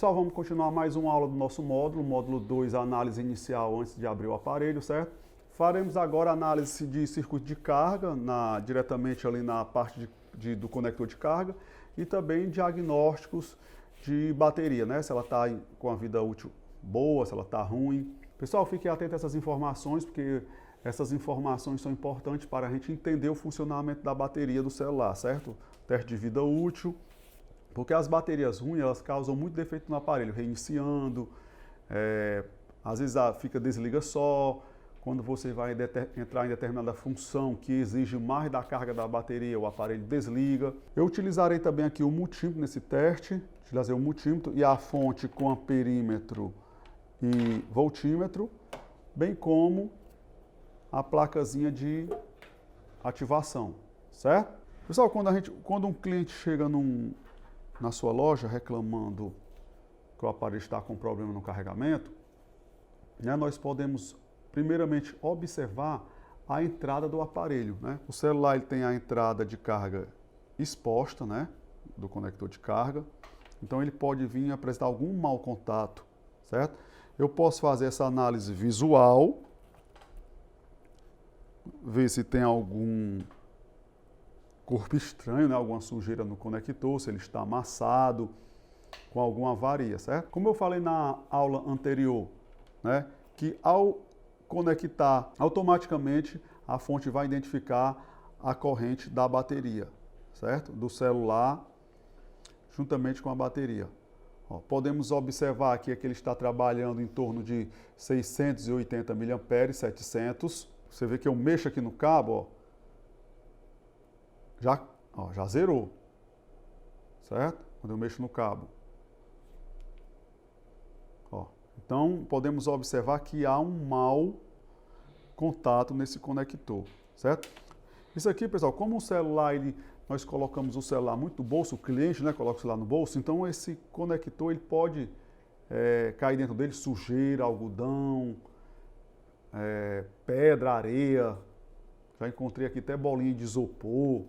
Pessoal, vamos continuar mais uma aula do nosso módulo 2, análise inicial antes de abrir o aparelho, certo? Faremos agora análise de circuito de carga, diretamente ali na parte do conector de carga, e também diagnósticos de bateria, né? Se ela está com a vida útil boa, se ela está ruim. Pessoal, fiquem atentos a essas informações, porque essas informações são importantes para a gente entender o funcionamento da bateria do celular, certo? Teste de vida útil, porque as baterias ruins, elas causam muito defeito no aparelho, reiniciando, às vezes desliga só, quando você vai entrar em determinada função que exige mais da carga da bateria, o aparelho desliga. Eu utilizarei também aqui o multímetro nesse teste, utilizei o multímetro e a fonte com amperímetro e voltímetro, bem como a placazinha de ativação, certo? Pessoal, quando um cliente chega na sua loja reclamando que o aparelho está com problema no carregamento, né, nós podemos primeiramente observar a entrada do aparelho, né? O celular ele tem a entrada de carga exposta, né, do conector de carga, então ele pode vir apresentar algum mau contato, certo? Eu posso fazer essa análise visual, ver se tem algum corpo estranho, né? Alguma sujeira no conector, se ele está amassado, com alguma avaria, certo? Como eu falei na aula anterior, né? Que ao conectar, automaticamente a fonte vai identificar a corrente da bateria, certo? Do celular, juntamente com a bateria. Ó, podemos observar aqui que ele está trabalhando em torno de 680 mA, 700. Você vê que eu mexo aqui no cabo, ó, já zerou, certo? Quando eu mexo no cabo. Ó, então, podemos observar que há um mau contato nesse conector, certo? Isso aqui, pessoal, como o celular, nós colocamos o celular muito no bolso, o cliente, né, coloca o celular no bolso, então esse conector ele pode cair dentro dele sujeira, algodão, pedra, areia. Já encontrei aqui até bolinha de isopor.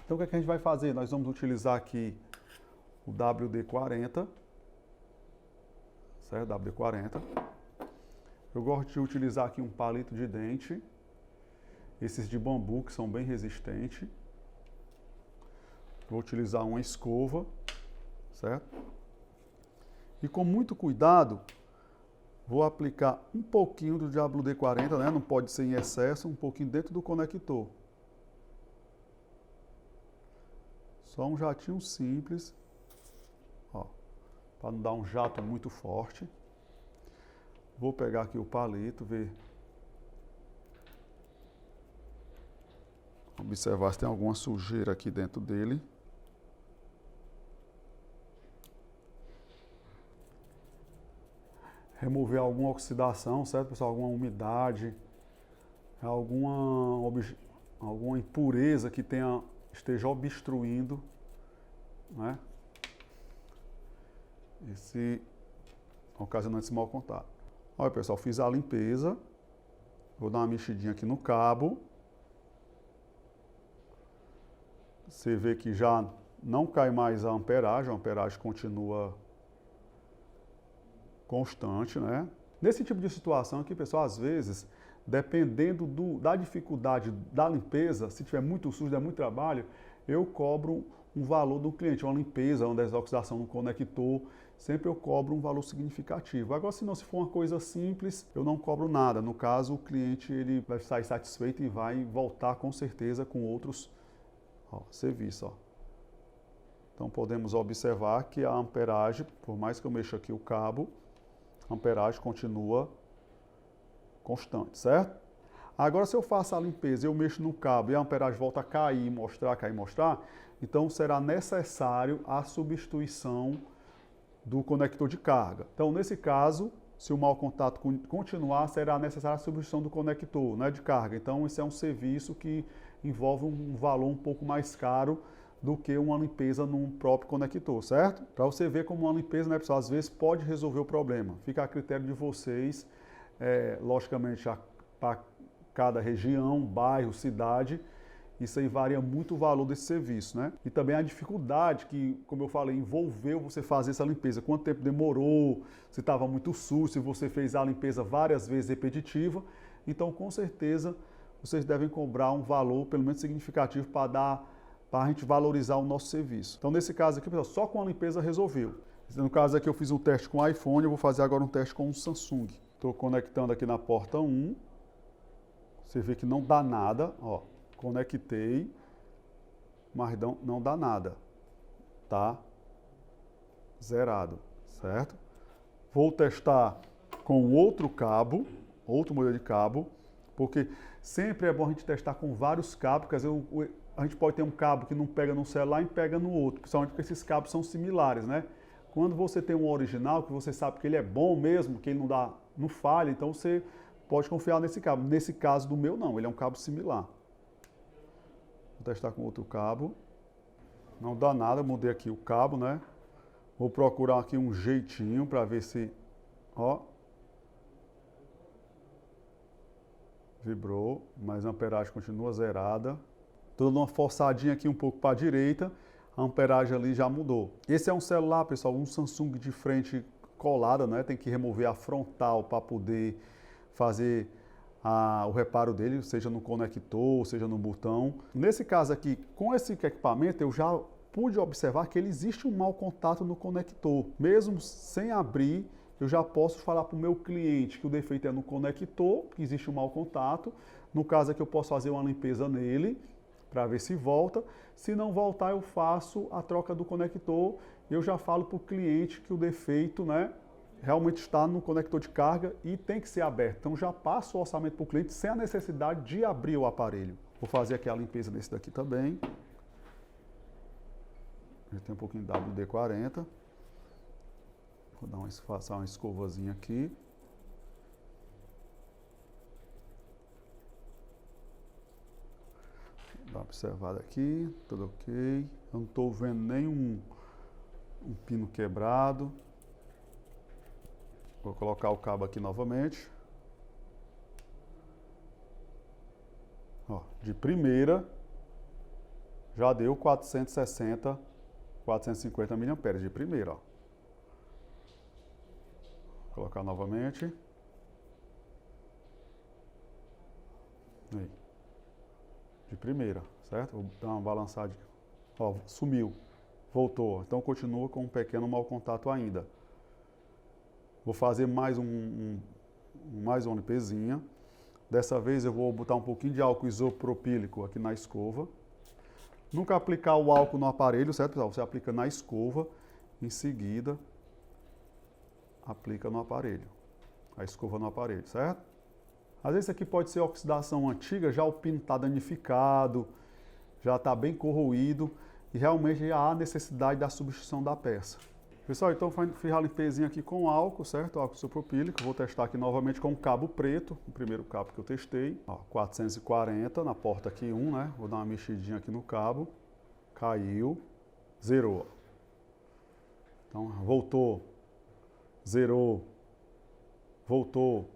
Então o que é que a gente vai fazer? Nós vamos utilizar aqui o WD-40, certo? WD-40. Eu gosto de utilizar aqui um palito de dente, esses de bambu que são bem resistentes. Vou utilizar uma escova, certo? E com muito cuidado, vou aplicar um pouquinho do WD-40, né? Não pode ser em excesso, um pouquinho dentro do conector. Só um jatinho simples, ó, para não dar um jato muito forte. Vou pegar aqui o palito, observar se tem alguma sujeira aqui dentro dele. Remover alguma oxidação, certo, pessoal? Alguma umidade, alguma impureza que esteja obstruindo, né, ocasionando esse mau contato. Olha, pessoal, fiz a limpeza. Vou dar uma mexidinha aqui no cabo. Você vê que já não cai mais a amperagem continua constante, né? Nesse tipo de situação aqui, pessoal, às vezes, dependendo da dificuldade da limpeza, se tiver muito sujo, der muito trabalho, eu cobro um valor do cliente, uma limpeza, uma desoxidação no conector, sempre eu cobro um valor significativo. Agora, se for uma coisa simples, eu não cobro nada. No caso, o cliente ele vai sair satisfeito e vai voltar com certeza com outros serviços. Ó. Então, podemos observar que a amperagem, por mais que eu mexa aqui o cabo, a amperagem continua constante, certo? Agora, se eu faço a limpeza, eu mexo no cabo e a amperagem volta a cair, mostrar, então será necessário a substituição do conector de carga. Então, nesse caso, se o mau contato continuar, será necessária a substituição do conector, né, de carga. Então, esse é um serviço que envolve um valor um pouco mais caro do que uma limpeza num próprio conector, certo? Para você ver como uma limpeza, né, pessoal, às vezes pode resolver o problema. Fica a critério de vocês, logicamente, para cada região, bairro, cidade, Isso aí varia muito o valor desse serviço, né? E também a dificuldade que, como eu falei, envolveu você fazer essa limpeza. Quanto tempo demorou, se estava muito sujo, se você fez a limpeza várias vezes repetitiva. Então, com certeza, vocês devem cobrar um valor, pelo menos significativo, para a gente valorizar o nosso serviço. Então, nesse caso aqui, pessoal, só com a limpeza resolveu. No caso aqui, eu fiz um teste com o iPhone, eu vou fazer agora um teste com o Samsung. Estou conectando aqui na porta 1. Você vê que não dá nada, ó. Conectei, mas não dá nada. Tá zerado, certo? Vou testar com outro cabo, outro modelo de cabo, porque sempre é bom a gente testar com vários cabos, porque às vezes a gente pode ter um cabo que não pega no celular e pega no outro, principalmente porque esses cabos são similares, né? Quando você tem um original, que você sabe que ele é bom mesmo, que ele não falha, então você pode confiar nesse cabo. Nesse caso do meu, não, ele é um cabo similar. Vou testar com outro cabo. Não dá nada, mudei aqui o cabo, né? Vou procurar aqui um jeitinho para ver se... Ó. Vibrou, mas a amperagem continua zerada. Estou dando uma forçadinha aqui um pouco para a direita. A amperagem ali já mudou. Esse é um celular, pessoal, um Samsung de frente colada, né? Tem que remover a frontal para poder fazer o reparo dele, seja no conector, seja no botão. Nesse caso aqui, com esse equipamento, eu já pude observar que ele existe um mau contato no conector. Mesmo sem abrir, eu já posso falar para o meu cliente que o defeito é no conector, que existe um mau contato. No caso aqui, eu posso fazer uma limpeza nele, para ver se volta. Se não voltar, eu faço a troca do conector. Eu já falo para o cliente que o defeito, né, realmente está no conector de carga e tem que ser aberto. Então já passo o orçamento para o cliente sem a necessidade de abrir o aparelho. Vou fazer aqui a limpeza desse daqui também. Já tem um pouquinho de WD-40. Vou passar uma escovazinha aqui. Dá uma observada aqui, tudo ok. Eu não estou vendo nenhum pino quebrado. Vou colocar o cabo aqui novamente. Ó, de primeira, já deu 460, 450 mAh de primeira. Ó. Vou colocar novamente. Aí. De primeira, certo? Vou dar uma balançadinha. Ó, sumiu, voltou. Então continua com um pequeno mau contato ainda. Vou fazer mais uma limpezinha. Dessa vez eu vou botar um pouquinho de álcool isopropílico aqui na escova. Nunca aplicar o álcool no aparelho, certo, pessoal? Você aplica na escova, em seguida aplica no aparelho. A escova no aparelho, certo? Às vezes isso aqui pode ser oxidação antiga, já o pino está danificado, já está bem corroído e realmente há necessidade da substituição da peça. Pessoal, então fiz a limpezinha aqui com álcool, certo? Álcool isopropílico. Vou testar aqui novamente com o cabo preto, o primeiro cabo que eu testei. Ó, 440 na porta aqui 1, né? Vou dar uma mexidinha aqui no cabo. Caiu, zerou. Então, voltou, zerou, voltou.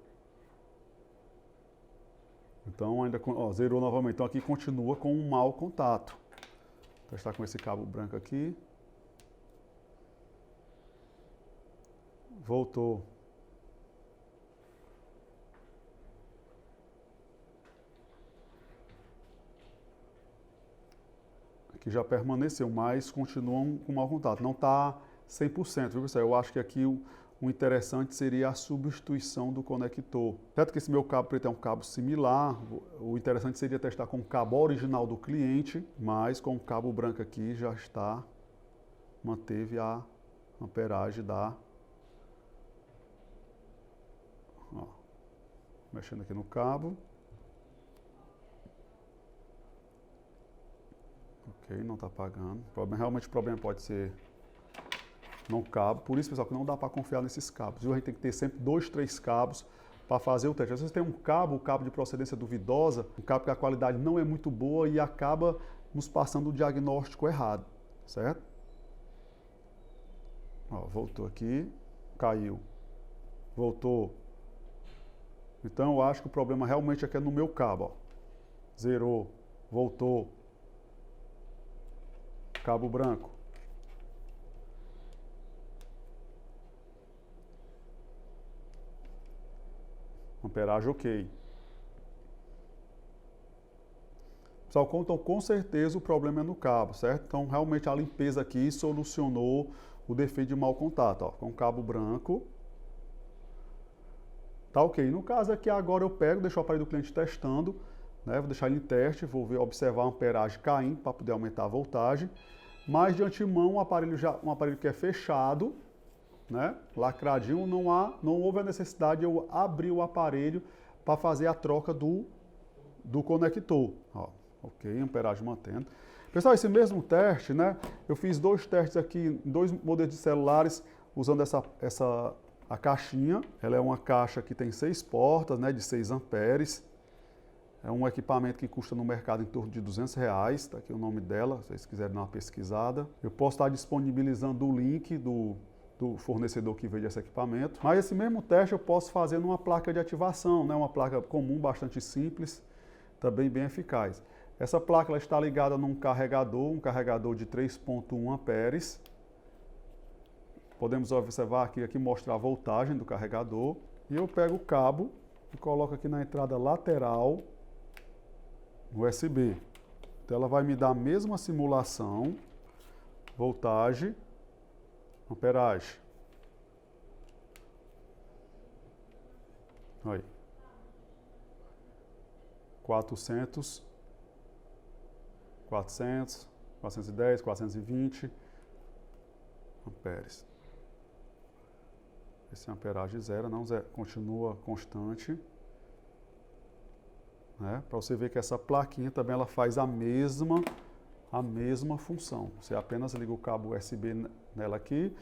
Então, ainda zerou novamente. Então, aqui continua com um mau contato. Vou testar com esse cabo branco aqui. Voltou. Aqui já permaneceu, mas continuam com mau contato. Não está 100%, viu, pessoal? Eu acho que aqui o interessante seria a substituição do conector. Certo que esse meu cabo preto é um cabo similar. O interessante seria testar com o cabo original do cliente, mas com o cabo branco aqui já manteve a amperagem da... Ó, mexendo aqui no cabo. Ok, não está apagando. Realmente o problema pode ser no cabo. Por isso, pessoal, que não dá para confiar nesses cabos. Viu? A gente tem que ter sempre 2, 3 cabos para fazer o teste. Às vezes tem um cabo de procedência duvidosa, um cabo que a qualidade não é muito boa e acaba nos passando o diagnóstico errado, certo? Ó, voltou aqui, caiu, voltou. Então eu acho que o problema realmente aqui é no meu cabo. Ó. Zerou, voltou. Cabo branco. Amperagem ok. Pessoal, então com certeza o problema é no cabo, certo? Então realmente a limpeza aqui solucionou o defeito de mau contato, ó, com cabo branco. Tá ok. No caso aqui agora eu pego, deixo o aparelho do cliente testando, né? Vou deixar ele em teste, vou ver, observar a amperagem caindo para poder aumentar a voltagem. Mas de antemão um aparelho que é fechado, né? Lacradinho, não houve a necessidade de eu abrir o aparelho para fazer a troca do conector. Ó, ok, amperagem mantendo. Pessoal, esse mesmo teste, né? Eu fiz 2 testes aqui em 2 modelos de celulares usando a caixinha. Ela é uma caixa que tem 6 portas, né? De 6 amperes. É um equipamento que custa no mercado em torno de R$200. Está aqui o nome dela, se vocês quiserem dar uma pesquisada. Eu posso estar disponibilizando o link do fornecedor que vende esse equipamento. Mas esse mesmo teste eu posso fazer numa placa de ativação, né? Uma placa comum, bastante simples, também bem eficaz. Essa placa ela está ligada num carregador, um carregador de 3,1 amperes. Podemos observar aqui mostra a voltagem do carregador. E eu pego o cabo e coloco aqui na entrada lateral USB. Então ela vai me dar a mesma simulação, voltagem, amperagem. Aí. 400, 410, 420 amperes. Esse é amperagem zero, não zero, continua constante. Né? Para você ver que essa plaquinha também ela faz a mesma função. Você apenas liga o cabo USB nela aqui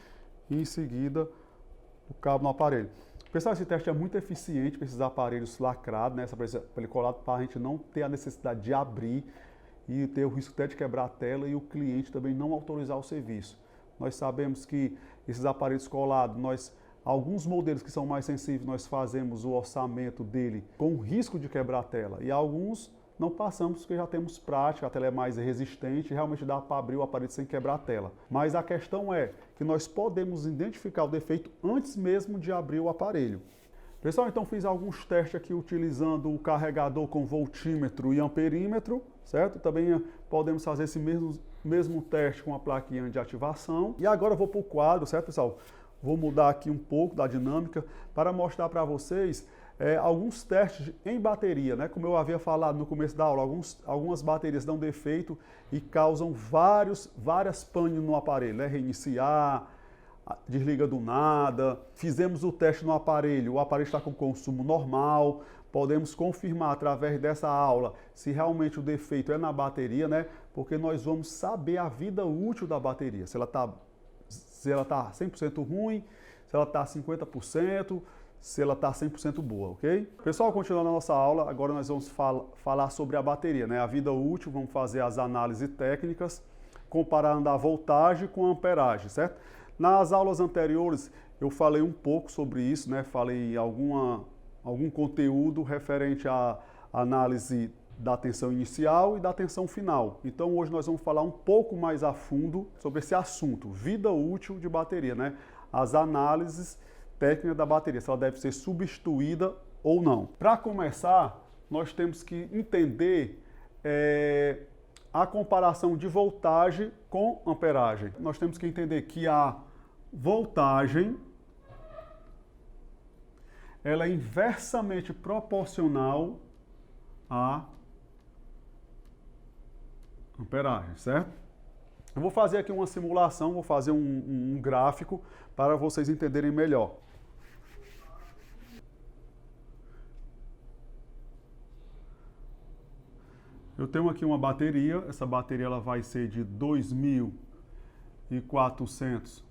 e em seguida o cabo no aparelho. Pessoal, esse teste é muito eficiente para esses aparelhos lacrados, né? Essa pelicolado, para a gente não ter a necessidade de abrir e ter o risco até de quebrar a tela e o cliente também não autorizar o serviço. Nós sabemos que esses aparelhos colados, alguns modelos que são mais sensíveis, nós fazemos o orçamento dele com risco de quebrar a tela e alguns não passamos porque já temos prática, a tela é mais resistente e realmente dá para abrir o aparelho sem quebrar a tela. Mas a questão é que nós podemos identificar o defeito antes mesmo de abrir o aparelho. Pessoal, então fiz alguns testes aqui utilizando o carregador com voltímetro e amperímetro, certo? Também podemos fazer esse mesmo teste com a plaquinha de ativação. E agora eu vou para o quadro, certo, pessoal? Vou mudar aqui um pouco da dinâmica para mostrar para vocês alguns testes em bateria, né? Como eu havia falado no começo da aula, algumas baterias dão defeito e causam várias panes no aparelho, né? Reiniciar, desliga do nada. Fizemos o teste no aparelho, o aparelho está com consumo normal. Podemos confirmar através dessa aula se realmente o defeito é na bateria, né? Porque nós vamos saber a vida útil da bateria, se ela está 100% ruim, se ela está 50%, se ela está 100% boa, ok? Pessoal, continuando a nossa aula, agora nós vamos falar sobre a bateria, né? A vida útil, vamos fazer as análises técnicas, comparando a voltagem com a amperagem, certo? Nas aulas anteriores eu falei um pouco sobre isso, né? Falei algum conteúdo referente à análise da tensão inicial e da tensão final. Então hoje nós vamos falar um pouco mais a fundo sobre esse assunto, vida útil de bateria, né? As análises técnicas da bateria, se ela deve ser substituída ou não. Para começar, nós temos que entender a comparação de voltagem com amperagem. Nós temos que entender que a voltagem ela é inversamente proporcional à amperagem, certo? Eu vou fazer aqui uma simulação, vou fazer um gráfico para vocês entenderem melhor. Eu tenho aqui uma bateria, essa bateria ela vai ser de 2.400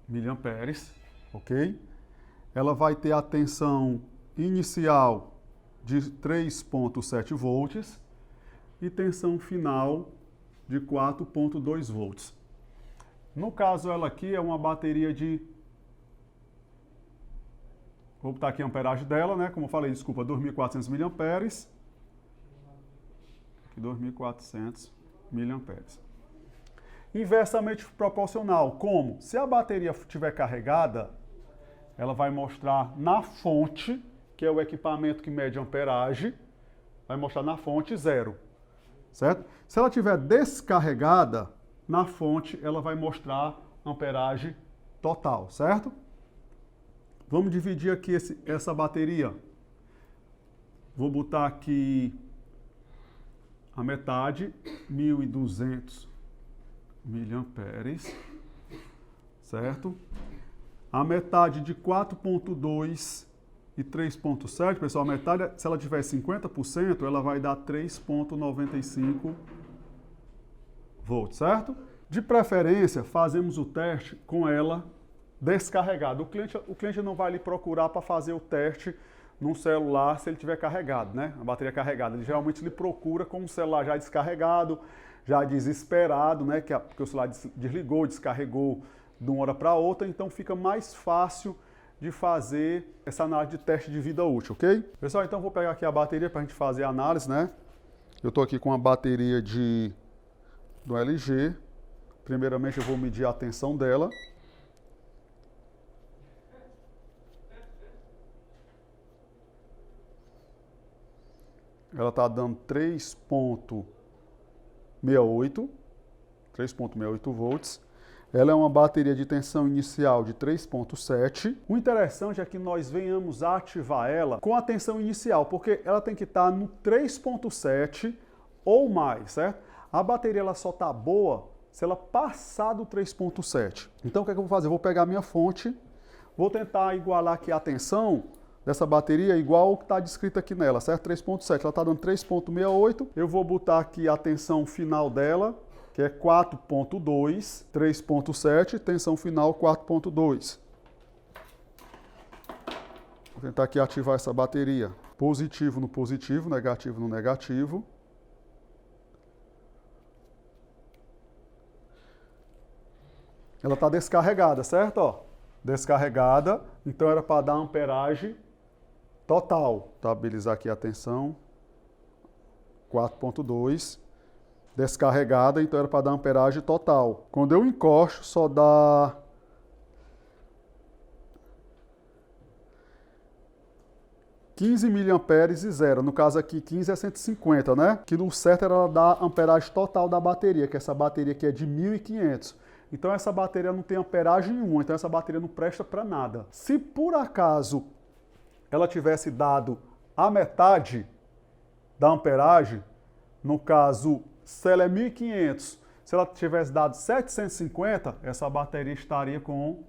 miliamperes, ok? Ela vai ter a tensão inicial de 3,7 volts e tensão final de 4,2 volts. No caso, ela aqui é uma bateria de... Vou botar aqui a amperagem dela, né? Como eu falei, desculpa, 2.400 miliamperes. Aqui 2.400 miliamperes. Inversamente proporcional, como? Se a bateria estiver carregada, ela vai mostrar na fonte, que é o equipamento que mede amperagem, vai mostrar na fonte 0, certo? Se ela estiver descarregada, na fonte ela vai mostrar amperagem total, certo? Vamos dividir aqui essa bateria. Vou botar aqui a metade, 1.200 miliamperes, certo? A metade de 4.2 e 3.7, pessoal, a metade, se ela tiver 50%, ela vai dar 3.95 volts, certo? De preferência, fazemos o teste com ela descarregada. O cliente não vai lhe procurar para fazer o teste num celular se ele tiver carregado, né? A bateria carregada. Ele geralmente lhe procura com o celular já descarregado, já desesperado, né? Porque o celular desligou, descarregou de uma hora para outra, então fica mais fácil de fazer essa análise de teste de vida útil, ok? Pessoal, então vou pegar aqui a bateria para a gente fazer a análise, né? Eu estou aqui com a bateria do LG. Primeiramente eu vou medir a tensão dela. Ela está dando 3.68 volts. Ela é uma bateria de tensão inicial de 3.7. O interessante é que nós venhamos a ativar ela com a tensão inicial, porque ela tem que estar no 3.7 ou mais, certo? A bateria ela só está boa se ela passar do 3.7. Então o que é que eu vou fazer? Eu vou pegar a minha fonte, vou tentar igualar aqui a tensão dessa bateria igual ao que está descrito aqui nela, certo? 3.7, ela está dando 3.68. Eu vou botar aqui a tensão final dela, que é 4.2, 3.7, tensão final 4.2. Vou tentar aqui ativar essa bateria. Positivo no positivo, negativo no negativo. Ela está descarregada, certo? Ó, descarregada, então era para dar amperagem total. Estabilizar aqui a tensão. 4.2. Descarregada, então era para dar amperagem total. Quando eu encosto, só dá 15 miliamperes e 0. No caso aqui, 15 é 150, né? Que no certo era dar amperagem total da bateria, que essa bateria aqui é de 1.500. Então essa bateria não tem amperagem nenhuma, então essa bateria não presta para nada. Se por acaso ela tivesse dado a metade da amperagem, no caso, se ela é 1.500, se ela tivesse dado 750, essa bateria estaria com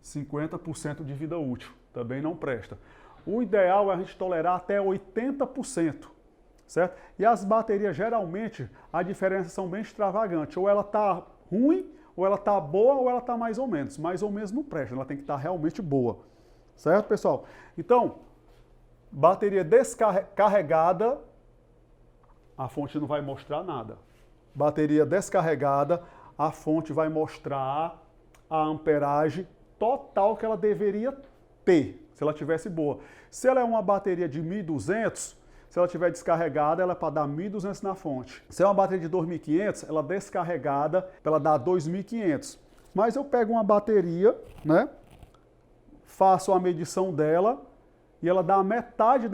50% de vida útil. Também não presta. O ideal é a gente tolerar até 80%, certo? E as baterias, geralmente, a diferença são bem extravagantes. Ou ela está ruim, ou ela está boa, ou ela está mais ou menos. Mais ou menos não presta, ela tem que estar realmente boa. Certo, pessoal? Então, bateria descarregada, a fonte não vai mostrar nada. Bateria descarregada, a fonte vai mostrar a amperagem total que ela deveria ter, se ela tivesse boa. Se ela é uma bateria de 1.200, se ela estiver descarregada, ela é para dar 1.200 na fonte. Se é uma bateria de 2.500, ela descarregada, para ela dar 2.500. Mas eu pego uma bateria, né? Faço a medição dela e ela dá a metade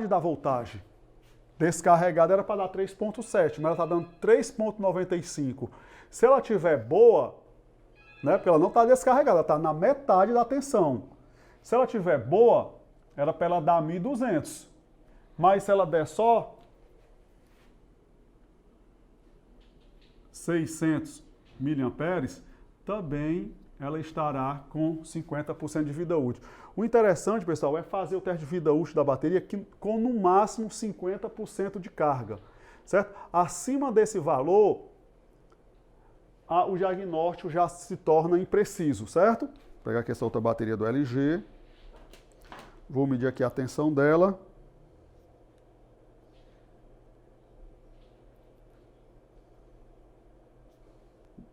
da voltagem. Descarregada era para dar 3.7, mas ela está dando 3.95. Se ela estiver boa, né, porque ela não está descarregada, ela está na metade da tensão. Se ela estiver boa, era para ela dar 1.200. Mas se ela der só 600 miliamperes, também ela estará com 50% de vida útil. O interessante, pessoal, é fazer o teste de vida útil da bateria com no máximo 50% de carga, certo? Acima desse valor, o diagnóstico já se torna impreciso, certo? Vou pegar aqui essa outra bateria do LG, vou medir aqui a tensão dela.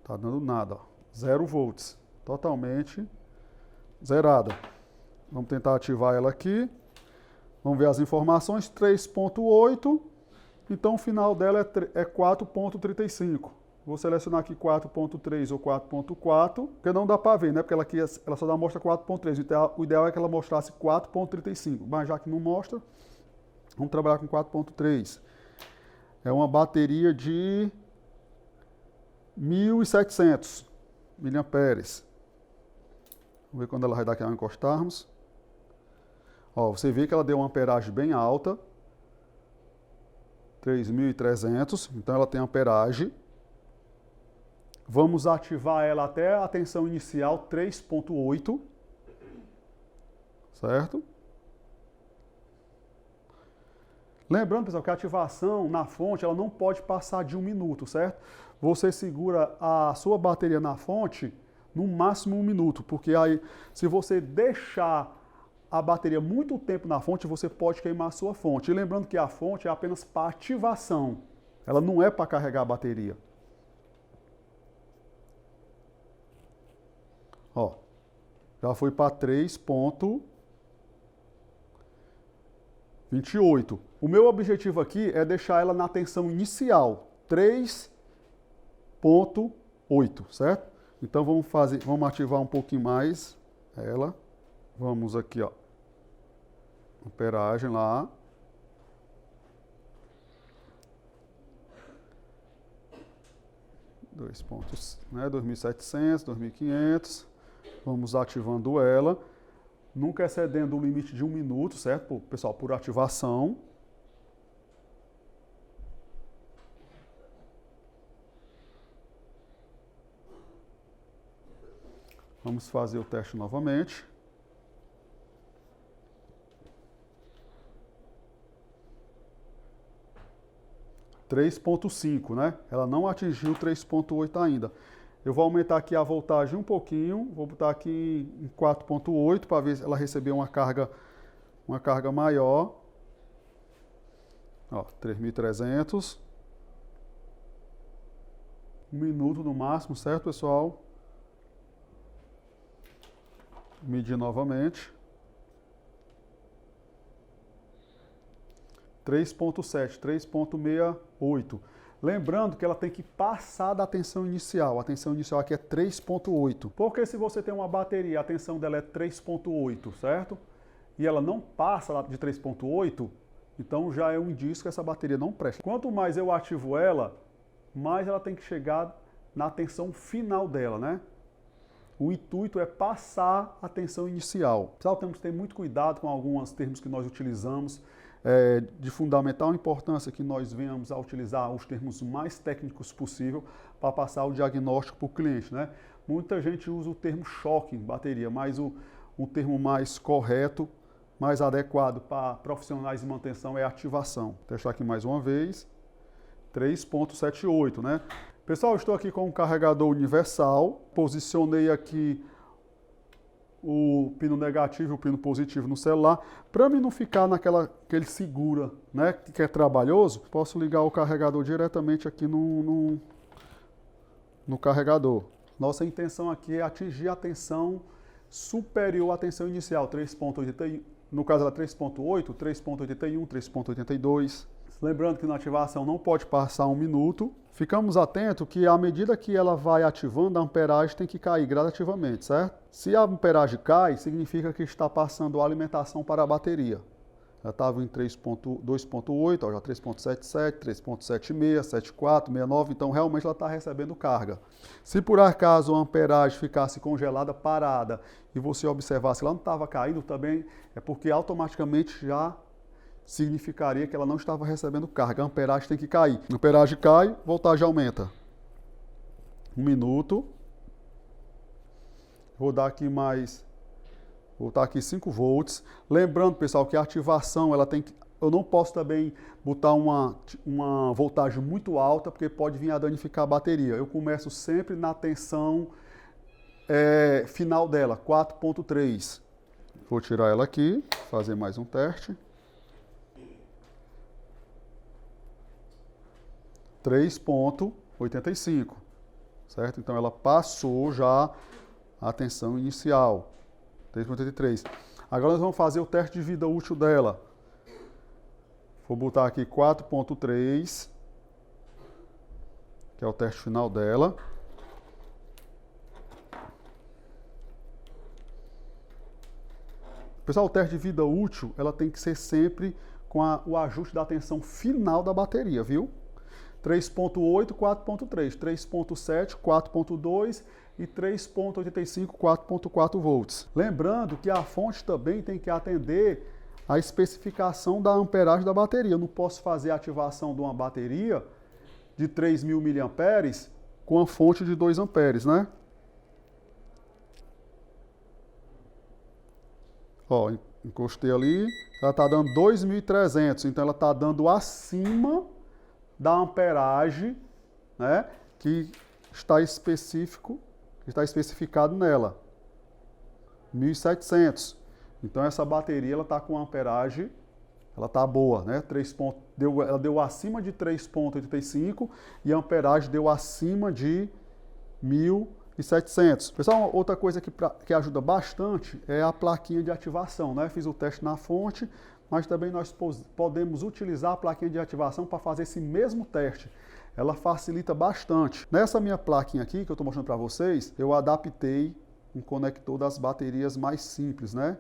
Tá dando nada, ó. 0 volts. Totalmente zerada. Vamos tentar ativar ela aqui. Vamos ver as informações. 3.8. Então o final dela é 4.35. Vou selecionar aqui 4.3 ou 4.4, porque não dá para ver, né? Porque ela só mostra 4.3. O ideal é que ela mostrasse 4.35, mas já que não mostra, vamos trabalhar com 4.3. É uma bateria de 1.700 miliamperes. Vamos ver quando ela vai dar aqui ao encostarmos. Ó, você vê que ela deu uma amperagem bem alta. 3.300, então ela tem amperagem. Vamos ativar ela até a tensão inicial 3.8, certo? Lembrando, pessoal, que a ativação na fonte ela não pode passar de 1 minuto, certo? Você segura a sua bateria na fonte no máximo 1 minuto, porque aí, se você deixar a bateria muito tempo na fonte, você pode queimar a sua fonte. E lembrando que a fonte é apenas para ativação, ela não é para carregar a bateria. Ó, já foi para 3.28. O meu objetivo aqui é deixar ela na tensão inicial, 3.8, certo? Então vamos ativar um pouquinho mais ela. Vamos aqui, ó, amperagem lá. Dois pontos, né? 2.700, 2.500. Vamos ativando ela. Nunca excedendo o limite de 1 minuto, certo? Pessoal, por ativação. Vamos fazer o teste novamente. (3.5), né? Ela não atingiu 3.8 ainda. Eu vou aumentar aqui a voltagem um pouquinho, vou botar aqui em 4.8 para ver se ela receber uma carga maior. Ó, 3.300. 1 minuto no máximo, certo, pessoal? Medir novamente. 3.7, 3.68. Lembrando que ela tem que passar da tensão inicial. A tensão inicial aqui é 3.8. Porque se você tem uma bateria, a tensão dela é 3.8, certo? E ela não passa de 3.8, então já é um indício que essa bateria não presta. Quanto mais eu ativo ela, mais ela tem que chegar na tensão final dela, né? O intuito é passar a tensão inicial. Pessoal, temos que ter muito cuidado com alguns termos que nós utilizamos. É de fundamental importância que nós venhamos a utilizar os termos mais técnicos possível para passar o diagnóstico para o cliente, né? Muita gente usa o termo choque em bateria, mas o termo mais correto, mais adequado para profissionais de manutenção é ativação. Vou testar aqui mais uma vez. 3.78, né? Pessoal, eu estou aqui com um carregador universal. Posicionei aqui o pino negativo e o pino positivo no celular, para mim não ficar que ele segura, né, que é trabalhoso, posso ligar o carregador diretamente aqui no carregador. Nossa intenção aqui é atingir a tensão superior à tensão inicial, 3.81, no caso ela 3.8, 3.81, 3.82. Lembrando que na ativação não pode passar 1 minuto. Ficamos atentos que à medida que ela vai ativando, a amperagem tem que cair gradativamente, certo? Se a amperagem cai, significa que está passando a alimentação para a bateria. Já estava em 2.8, já 3.77, 3.76, 74, 69, então realmente ela está recebendo carga. Se por acaso a amperagem ficasse congelada, parada, e você observasse que ela não estava caindo também, é porque automaticamente já significaria que ela não estava recebendo carga. A amperagem tem que cair. A amperagem cai, voltagem aumenta. 1 minuto. Vou dar aqui mais... Vou botar aqui 5 volts. Lembrando, pessoal, que a ativação, ela tem que... Eu não posso também botar uma voltagem muito alta, porque pode vir a danificar a bateria. Eu começo sempre na tensão final dela, 4.3. Vou tirar ela aqui, fazer mais um teste. 3.85, certo? Então ela passou já a tensão inicial, 3.83. Agora nós vamos fazer o teste de vida útil dela. Vou botar aqui 4.3. que é o teste final dela. Pessoal, o teste de vida útil, ela tem que ser sempre com o ajuste da tensão final da bateria, viu? 3.8, 4.3, 3.7, 4.2 e 3.85, 4.4 volts. Lembrando que a fonte também tem que atender a especificação da amperagem da bateria. Eu não posso fazer a ativação de uma bateria de 3.000 mAh com a fonte de 2 amperes, né? Ó, encostei ali, ela está dando 2.300, então ela está dando acima da amperagem, né, que está especificado nela, 1.700. Então essa bateria ela está com amperagem, ela está boa, né? Ela deu acima de 3.85 e a amperagem deu acima de 1.700. Pessoal, outra coisa que ajuda bastante é a plaquinha de ativação, né? Fiz o teste na fonte, mas também nós podemos utilizar a plaquinha de ativação para fazer esse mesmo teste. Ela facilita bastante. Nessa minha plaquinha aqui, que eu estou mostrando para vocês, eu adaptei um conector das baterias mais simples, né?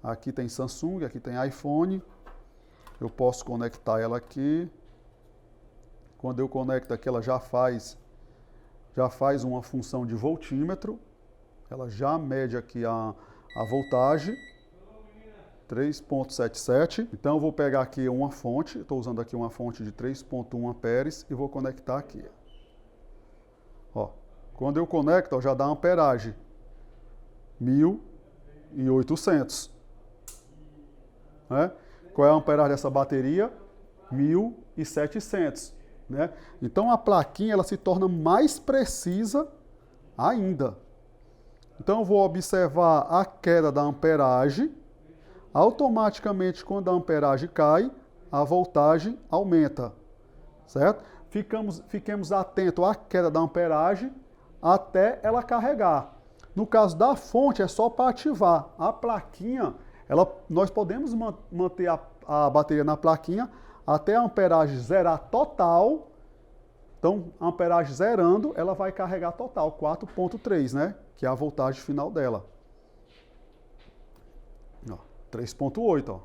Aqui tem Samsung, aqui tem iPhone. Eu posso conectar ela aqui. Quando eu conecto aqui, ela já faz uma função de voltímetro. Ela já mede aqui a voltagem. 3.77. Então eu vou pegar aqui uma fonte, estou usando aqui uma fonte de 3.1 amperes e vou conectar aqui. Ó, quando eu conecto, ó, já dá amperagem 1.800. Né? Qual é a amperagem dessa bateria? 1.700. Né? Então a plaquinha ela se torna mais precisa ainda. Então eu vou observar a queda da amperagem. Automaticamente, quando a amperagem cai, a voltagem aumenta, certo? Fiquemos atentos à queda da amperagem até ela carregar. No caso da fonte, é só para ativar. A plaquinha, nós podemos manter a bateria na plaquinha até a amperagem zerar total. Então, a amperagem zerando, ela vai carregar total, 4.3, né? Que é a voltagem final dela. 3.8, ó.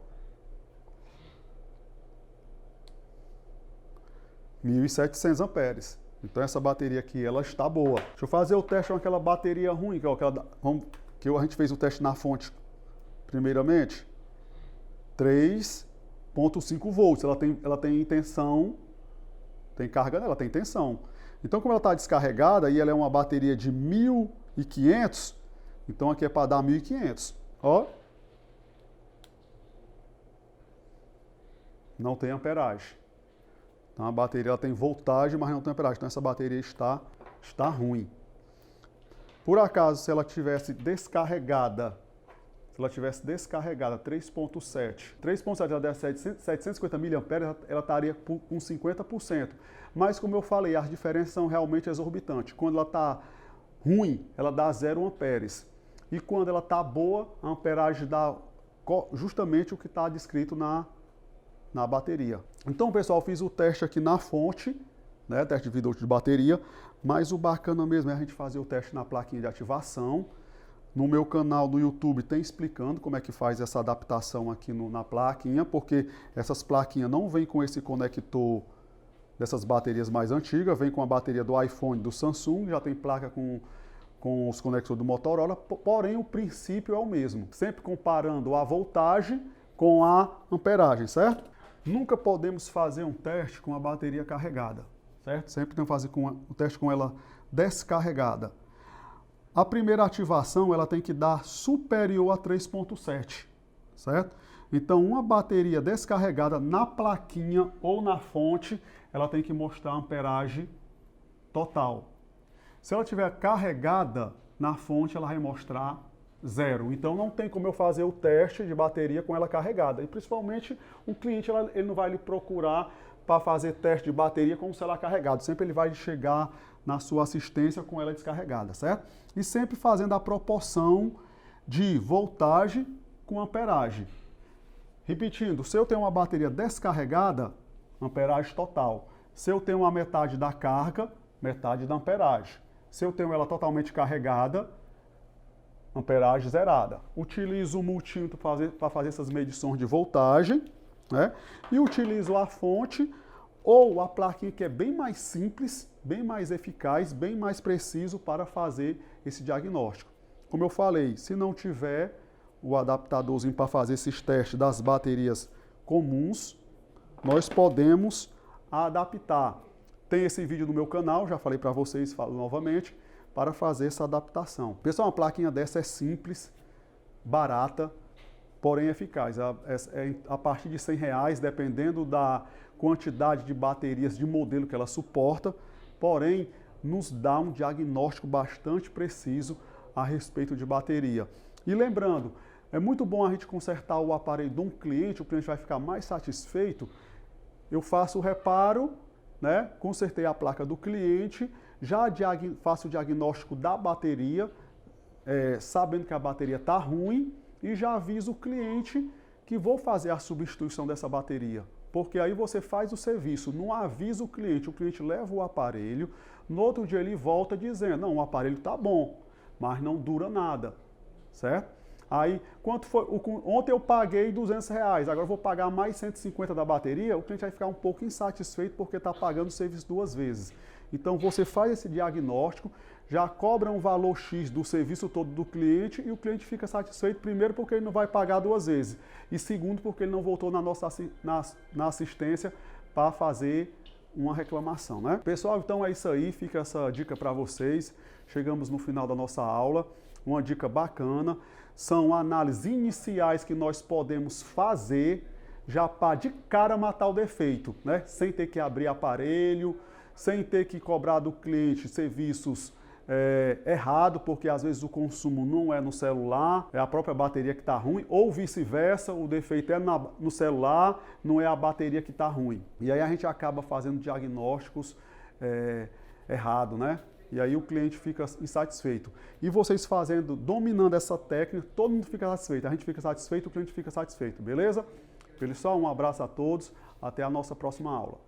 1.700 amperes. Então essa bateria aqui, ela está boa. Deixa eu fazer o teste com aquela bateria ruim, que a gente fez o teste na fonte primeiramente. 3.5 volts. Ela tem tensão, tem carga nela, tem tensão. Então como ela está descarregada e ela é uma bateria de 1.500, então aqui é para dar 1.500. Ó. Não tem amperagem. Então a bateria ela tem voltagem, mas não tem amperagem. Então essa bateria está ruim. Por acaso, se ela tivesse descarregada 3.7, ela der 750 mAh, ela estaria com 50%. Mas como eu falei, as diferenças são realmente exorbitantes. Quando ela está ruim, ela dá 0 amperes. E quando ela está boa, a amperagem dá justamente o que está descrito na bateria. Então, pessoal, fiz o teste aqui na fonte, né, teste de vida útil de bateria, mas o bacana mesmo é a gente fazer o teste na plaquinha de ativação. No meu canal do YouTube tem explicando como é que faz essa adaptação aqui na plaquinha, porque essas plaquinhas não vêm com esse conector dessas baterias mais antigas, vem com a bateria do iPhone, do Samsung, já tem placa com os conectores do Motorola, porém o princípio é o mesmo, sempre comparando a voltagem com a amperagem, certo? Nunca podemos fazer um teste com a bateria carregada, certo? Sempre temos que fazer um teste com ela descarregada. A primeira ativação ela tem que dar superior a 3.7, certo? Então uma bateria descarregada na plaquinha ou na fonte, ela tem que mostrar a amperagem total. Se ela estiver carregada na fonte, ela vai mostrar 0. Então não tem como eu fazer o teste de bateria com ela carregada. E principalmente o cliente ele não vai lhe procurar para fazer teste de bateria com o celular carregado. Sempre ele vai chegar na sua assistência com ela descarregada, certo? E sempre fazendo a proporção de voltagem com amperagem. Repetindo, se eu tenho uma bateria descarregada, amperagem total. Se eu tenho a metade da carga, metade da amperagem. Se eu tenho ela totalmente carregada, amperagem zerada. Utilizo o multímetro para fazer essas medições de voltagem, né? E utilizo a fonte ou a plaquinha que é bem mais simples, bem mais eficaz, bem mais preciso para fazer esse diagnóstico. Como eu falei, se não tiver o adaptadorzinho para fazer esses testes das baterias comuns, nós podemos adaptar. Tem esse vídeo no meu canal, já falei para vocês, falo novamente, para fazer essa adaptação. Pessoal, uma plaquinha dessa é simples, barata, porém eficaz. A partir de R$100, dependendo da quantidade de baterias de modelo que ela suporta, porém nos dá um diagnóstico bastante preciso a respeito de bateria. E lembrando, é muito bom a gente consertar o aparelho de um cliente, o cliente vai ficar mais satisfeito. Eu faço o reparo, né? Consertei a placa do cliente, já faço o diagnóstico da bateria, sabendo que a bateria está ruim, e já aviso o cliente que vou fazer a substituição dessa bateria. Porque aí você faz o serviço, não avisa o cliente leva o aparelho, no outro dia ele volta dizendo, não, o aparelho está bom, mas não dura nada, certo? Aí, quanto foi? Ontem eu paguei R$200, agora eu vou pagar mais 150 da bateria, o cliente vai ficar um pouco insatisfeito porque está pagando o serviço 2 vezes. Então você faz esse diagnóstico, já cobra um valor X do serviço todo do cliente e o cliente fica satisfeito, primeiro porque ele não vai pagar 2 vezes e segundo porque ele não voltou na assistência para fazer uma reclamação, né? Pessoal, então é isso aí, fica essa dica para vocês. Chegamos no final da nossa aula, uma dica bacana. São análises iniciais que nós podemos fazer já para de cara matar o defeito, né? Sem ter que abrir aparelho, sem ter que cobrar do cliente serviços errado, porque às vezes o consumo não é no celular, é a própria bateria que está ruim, ou vice-versa, o defeito é no celular, não é a bateria que está ruim. E aí a gente acaba fazendo diagnósticos errados, né? E aí o cliente fica insatisfeito. E vocês dominando essa técnica, todo mundo fica satisfeito. A gente fica satisfeito, o cliente fica satisfeito, beleza? Pessoal, um abraço a todos, até a nossa próxima aula.